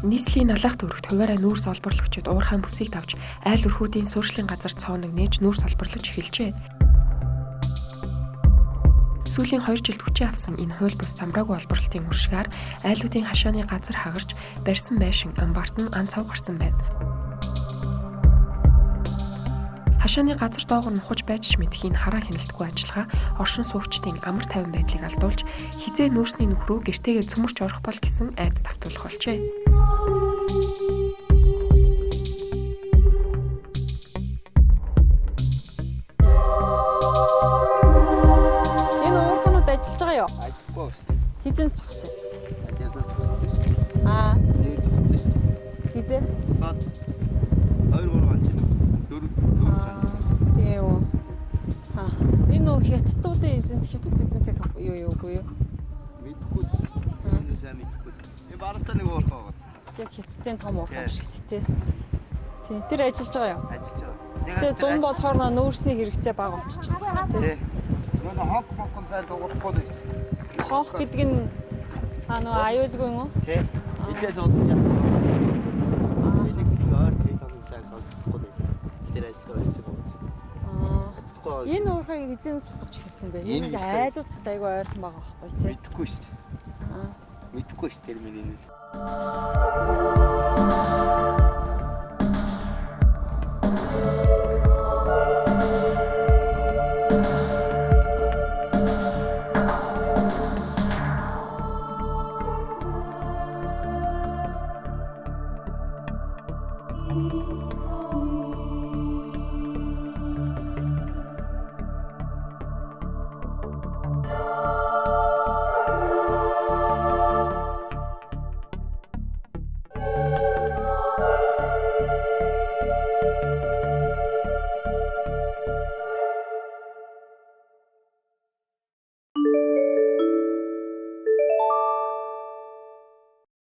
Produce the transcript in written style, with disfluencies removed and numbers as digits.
Нийслэлийн налах дүүрэгт хуваараа нүүрс олборлогчид уурхайн бүсийг давж айл өрхүүдийн суурьшлийн газар цооног нээж нүүрс олборлож эхэлжээ. Сүүлийн 2 жилд хүчээ авсан энэ хууль бус замбраагүй олборлолтын уршигаар айлуудын хашааны газар хагарч барьсан байшин амбарт нь ан цав гарсан байна. Хашааны газар доогор нухаж байж мэдхийн хараа хяналтгүй ажиллагаа оршин суугчдын амар тайван байдлыг алдуулж хизээ нүүрсний нөхрөө гэртээгээ цөмөрч орох бол гэсэн айдас давтуулах болжээ. Энэ уурханууд ажиллаж байгаа юу? Ажиллахгүй байна. Хизээ зогссон. Дээр зогссон шүү дээ. Хизээ? Тусаад 2-3 ан тийм. 4 цан. Тийм үү. Энэ нөө хятадуудын эзэнтэй юу үгүй юу? Мэдхгүй. Энэ сайн мэдхгүй. Энэ баралта нэг уурхаа байгаа. Яг хятадын том уурхаа шиг тий. Тийм. Тэр ажиллаж байгаа юу? Ажиллаж байгаа. Тэгээ зун болохоор нүүрсний хэрэгцээ бага болчихж байгаа тий. Нөгөө хонк сайн дуурахгүй л байсан. Хонх гэдэг нь нөгөө аюулгүй юм уу? Тий. Ичээс удаа. Энийг зөвөр тий тань сайн сонсохгүй л. Тэр ажиллаж байсан юм. Энэ уурхайг эзэн сухаж эхэлсэн бэ? Энэ айлуудтай айгүй ойрхон байгаа байхгүй тий. Мэдхгүй шүү дээ. Мэдхгүй шүү тэр миний нэл.